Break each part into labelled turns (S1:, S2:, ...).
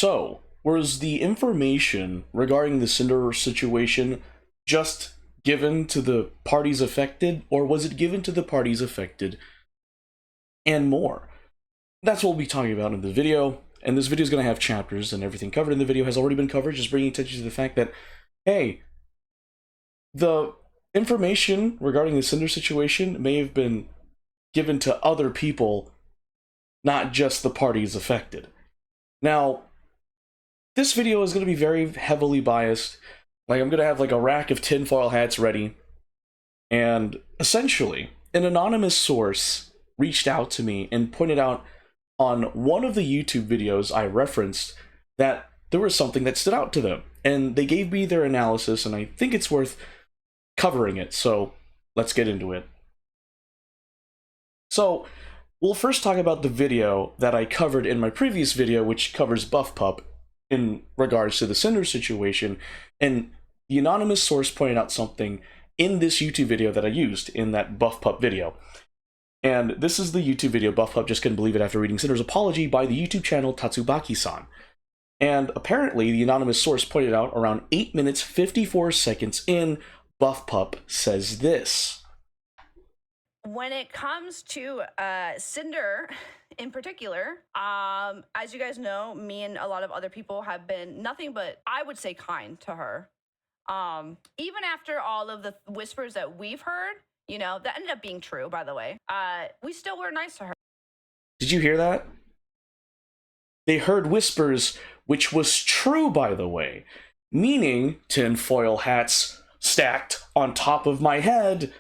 S1: So, was the information regarding the Sinder situation just given to the parties affected, or was it given to the parties affected and more? That's what we'll be talking about in the video, and this video is going to have chapters, and everything covered in the video has already been covered, just bringing attention to the fact that, hey, the information regarding the Sinder situation may have been given to other people, not just the parties affected. Now, this video is going to be very heavily biased. Like, I'm going to have like a rack of tinfoil hats ready. And essentially, an anonymous source reached out to me and pointed out on one of the YouTube videos I referenced that there was something that stood out to them. And they gave me their analysis, and I think it's worth covering it. So let's get into it. So we'll first talk about the video that I covered in my previous video, which covers BuffPup in regards to the Sinder situation, and the anonymous source pointed out something in this YouTube video that I used in that BuffPup video. And this is the YouTube video. BuffPup just couldn't believe it after reading Sinder's apology by the YouTube channel Tatsubaki-san. And apparently, the anonymous source pointed out around 8 minutes 54 seconds in, BuffPup says this.
S2: When it comes to Sinder in particular, as you guys know, me and a lot of other people have been nothing but, I would say, kind to her. Even after all of the whispers that we've heard, you know, that ended up being true, by the way, we still were nice to her.
S1: Did you hear that? They heard whispers, which was true, by the way, meaning tinfoil hats stacked on top of my head.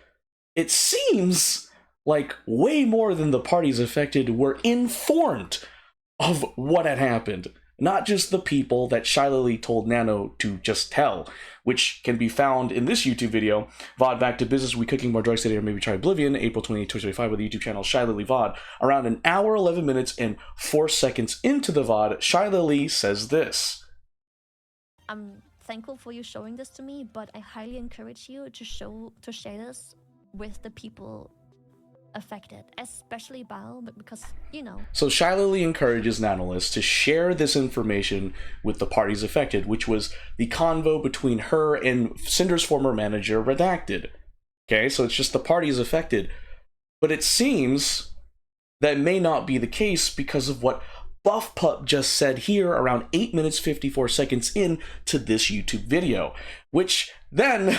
S1: It seems like way more than the parties affected were informed of what had happened. Not just the people that Shylily told Nano to just tell, which can be found in this YouTube video, VOD Back to Business, We Cooking More Drugs Today or Maybe Try Oblivion, April 28, 2025, with the YouTube channel Shylily VOD. Around an hour, 11 minutes, and 4 seconds into the VOD, Shylily says this.
S3: I'm thankful for you showing this to me, but I highly encourage you to share this with the people affected, especially Bao, because, you know. So
S1: Shylily encourages Nanoless to share this information with the parties affected, which was the convo between her and Sinder's former manager, Redacted. Okay, so it's just the parties affected. But it seems that may not be the case because of what BuffPup just said here around 8 minutes 54 seconds in to this YouTube video, which then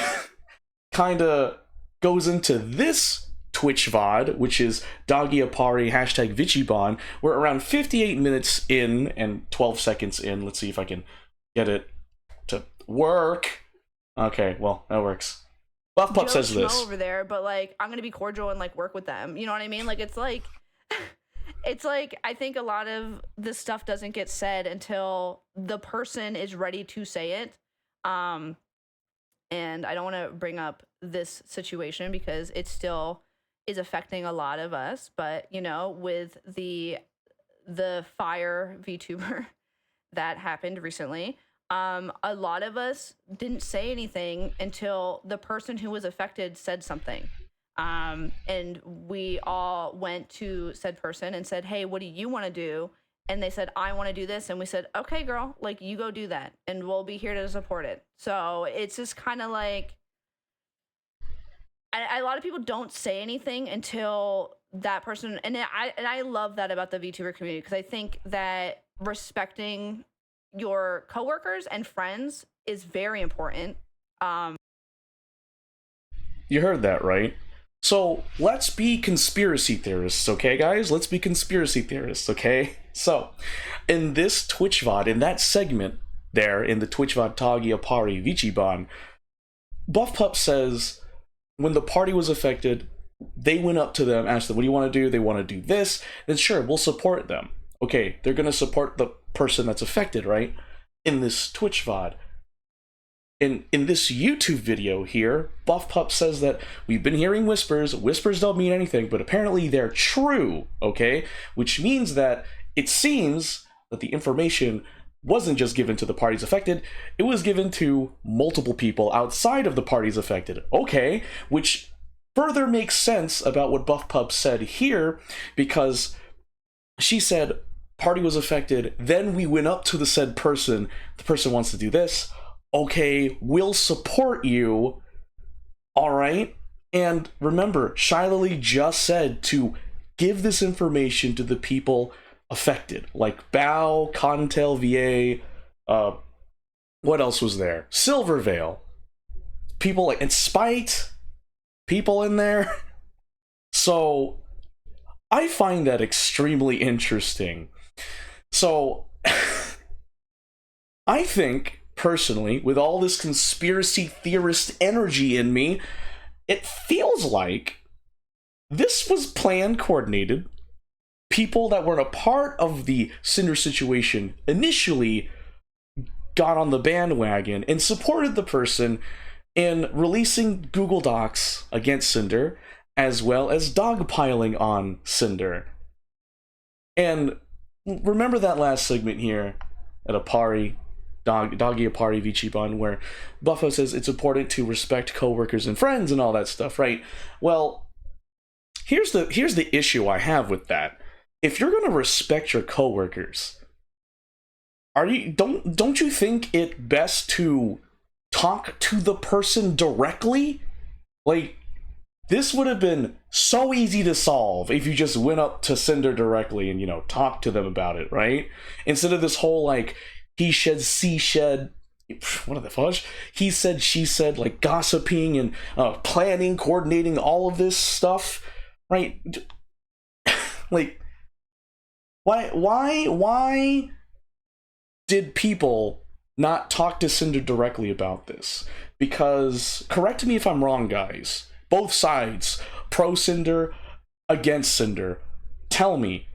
S1: kinda goes into this Twitch VOD, which is DOGGY APARI #VCHIBAN. We're around 58 minutes in and 12 seconds in. Let's see if I can get it to work. Okay, well, that works. BuffPup says this.
S2: Over there, but like, I'm gonna be cordial and like work with them. You know what I mean? Like, it's like, it's like, I think a lot of this stuff doesn't get said until the person is ready to say it. And I don't want to bring up this situation because it still is affecting a lot of us. But, you know, with the fire VTuber that happened recently, a lot of us didn't say anything until the person who was affected said something. And we all went to said person and said, hey, what do you want to do? And they said, I want to do this. And we said, okay, girl, like, you go do that. And we'll be here to support it. So it's just kind of like, a lot of people don't say anything until that person. And I love that about the VTuber community, because I think that respecting your coworkers and friends is very important.
S1: You heard that, right? So let's be conspiracy theorists, okay, guys? Let's be conspiracy theorists, okay? So, in this Twitch VOD, in that segment there, in the Twitch VOD DOGGY APARI VCHIBAN, BuffPup says when the party was affected, they went up to them, asked them, what do you want to do? They want to do this. Then sure, we'll support them. Okay, they're going to support the person that's affected, right? In this Twitch VOD. In this YouTube video here, BuffPup says that we've been hearing whispers. Whispers don't mean anything, but apparently they're true, okay? Which means that it seems that the information wasn't just given to the parties affected, it was given to multiple people outside of the parties affected. Okay, which further makes sense about what BuffPup said here, because she said party was affected, then we went up to the said person, the person wants to do this, okay, we'll support you, alright? And remember, Shylily just said to give this information to the people affected, like Bao, Contel, VA, what else was there? Silvervale. People like, and Spite, people in there. So, I find that extremely interesting. So, I think, personally, with all this conspiracy theorist energy in me, it feels like this was planned, coordinated. People that weren't a part of the Sinder situation initially got on the bandwagon and supported the person in releasing Google Docs against Sinder, as well as dogpiling on Sinder. And remember that last segment here at APARI, DOGGY APARI VCHIBAN, where Buffo says it's important to respect coworkers and friends and all that stuff, right? Well, here's the issue I have with that. If you're gonna respect your coworkers, don't you think it best to talk to the person directly? Like, this would have been so easy to solve if you just went up to Sinder directly and, you know, talked to them about it, right? Instead of this whole, like, he shed, she shed, what the fudge? He said, she said, like, gossiping and planning, coordinating all of this stuff, right? Like, why did people not talk to Sinder directly about this? Because, correct me if I'm wrong, guys, both sides, pro Sinder, against Sinder, tell me,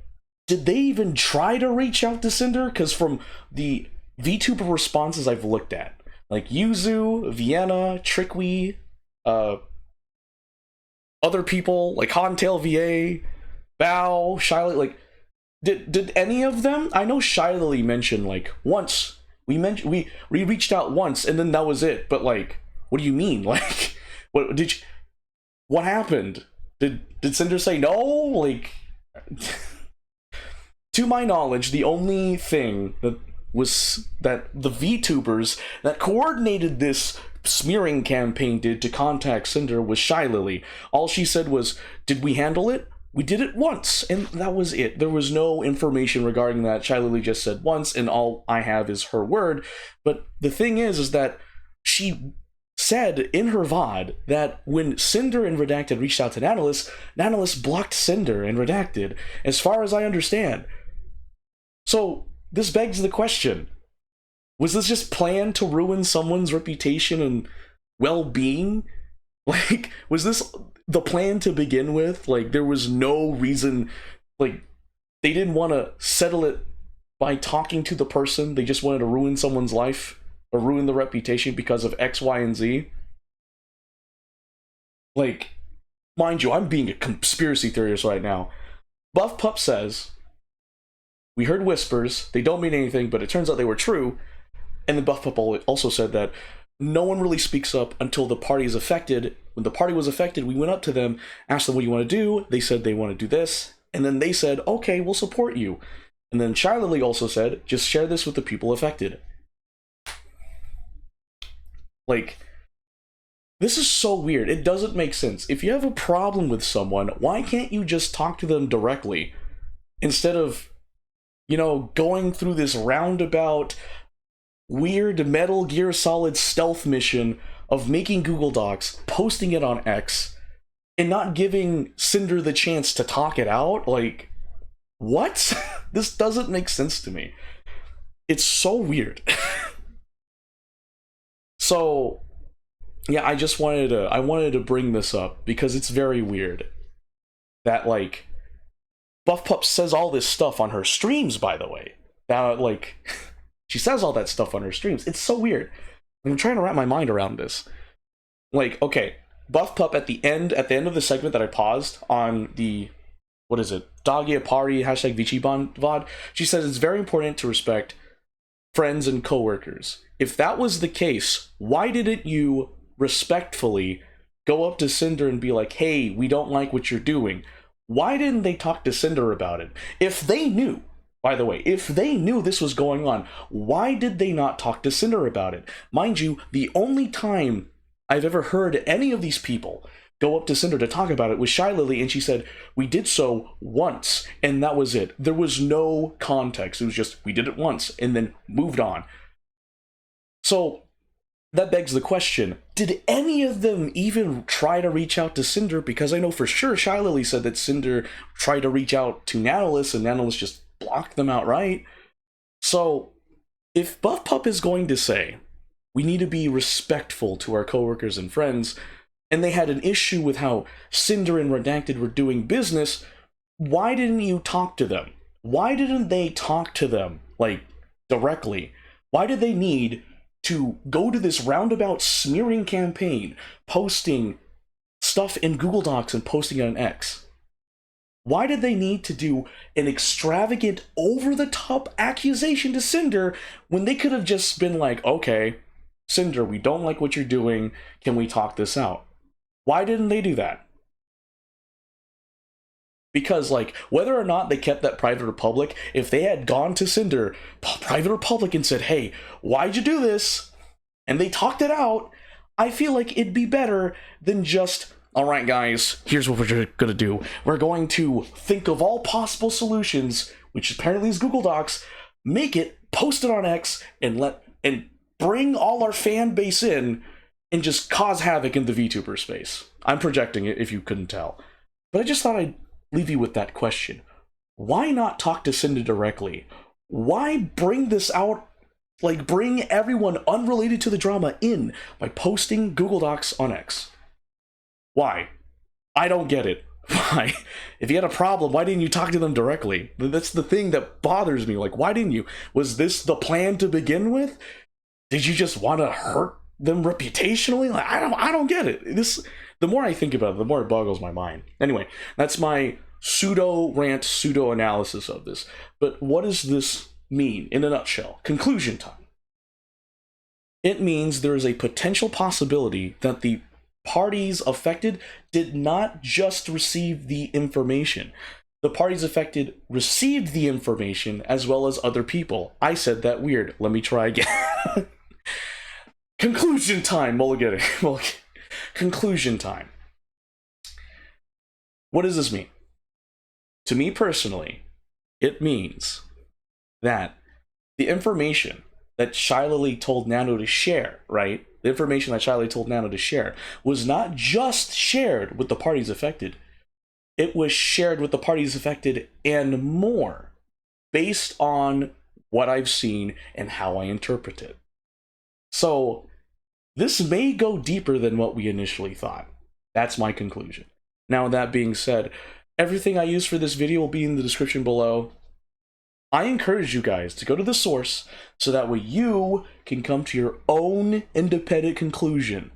S1: did they even try to reach out to Sinder? Because from the VTuber responses I've looked at, like Yuzu, Vienna, Trickwe, other people, like Hontail VA, Bao, Shylily, like, did any of them? I know Shylily mentioned, like, once. We reached out once, and then that was it. But, like, what do you mean? Like, what happened? Did Sinder say no? Like, to my knowledge, the only thing that was that the VTubers that coordinated this smearing campaign did to contact Sinder was Shylily. All she said was, did we handle it? We did it once, and that was it. There was no information regarding that. Shylily just said once, and all I have is her word. But the thing is that she said in her VOD that when Sinder and Redacted reached out to Nanoless, Nanoless blocked Sinder and Redacted, as far as I understand. So, this begs the question, was this just planned to ruin someone's reputation and well-being? Like, was this the plan to begin with? Like, there was no reason, like, they didn't want to settle it by talking to the person, they just wanted to ruin someone's life, or ruin the reputation because of X, Y, and Z? Like, mind you, I'm being a conspiracy theorist right now. Buff Pup says, we heard whispers, they don't mean anything, but it turns out they were true. And then Buff Pup also said that no one really speaks up until the party is affected. When the party was affected, we went up to them, asked them what do you want to do, they said they want to do this, and then they said, okay, we'll support you. And then Shylily also said, just share this with the people affected. Like, this is so weird. It doesn't make sense. If you have a problem with someone, why can't you just talk to them directly? Instead of, you know, going through this roundabout, weird Metal Gear Solid stealth mission of making Google Docs, posting it on X, and not giving Sinder the chance to talk it out? Like, what? This doesn't make sense to me. It's so weird. So, yeah, I wanted to bring this up because it's very weird that, like, Buff Pup says all this stuff on her streams, by the way. That, like, she says all that stuff on her streams. It's so weird. I'm trying to wrap my mind around this. Like, okay, Buff Pup at the end of the segment that I paused on the, what is it, DOGGY APARI #VCHIBAN VOD, she says it's very important to respect friends and coworkers. If that was the case, why didn't you respectfully go up to Sinder and be like, hey, we don't like what you're doing? Why didn't they talk to Sinder about it? If they knew By the way, if they knew this was going on, why did they not talk to Cinder about it? Mind you, the only time I've ever heard any of these people go up to Cinder to talk about it was Shylily, and she said, we did so once, and that was it. There was no context. It was just, we did it once, and then moved on. So, that begs the question, did any of them even try to reach out to Cinder? Because I know for sure Shylily said that Cinder tried to reach out to Nanoless, and Nanoless just blocked them outright. So, if Buff Pup is going to say, we need to be respectful to our coworkers and friends, and they had an issue with how Cinder and Redacted were doing business, why didn't you talk to them? Why didn't they talk to them, like, directly? Why did they need to go to this roundabout smearing campaign, posting stuff in Google Docs and posting it on X? Why did they need to do an extravagant, over-the-top accusation to Cinder when they could have just been like, okay, Cinder, we don't like what you're doing, can we talk this out? Why didn't they do that? Because, like, whether or not they kept that Private Republic, if they had gone to Cinder, Private Republic, and said, hey, why'd you do this? And they talked it out, I feel like it'd be better than just, alright guys, here's what we're gonna do. We're going to think of all possible solutions, which apparently is Google Docs, make it, post it on X, and bring all our fan base in, and just cause havoc in the VTuber space. I'm projecting it if you couldn't tell. But I just thought I'd leave you with that question. Why not talk to Cinder directly? Why bring this out, like bring everyone unrelated to the drama in by posting Google Docs on X? Why? I don't get it. Why? If you had a problem, why didn't you talk to them directly? That's the thing that bothers me. Like, why didn't you? Was this the plan to begin with? Did you just want to hurt them reputationally? Like, I don't get it. The more I think about it, the more it boggles my mind. Anyway, that's my pseudo rant, pseudo analysis of this. But what does this mean in a nutshell? Conclusion time. It means there is a potential possibility that the parties affected did not just receive the information. The parties affected received the information as well as other people. I said that weird. Let me try again. Conclusion time, Mulligan. Conclusion time. What does this mean? To me personally, it means that the information that Shylily told Nano to share, right? The information that Shylily told Nano to share was not just shared with the parties affected. It was shared with the parties affected and more, based on what I've seen and how I interpret it. So, this may go deeper than what we initially thought. That's my conclusion. Now, that being said, everything I use for this video will be in the description below. I encourage you guys to go to the source so that way you can come to your own independent conclusion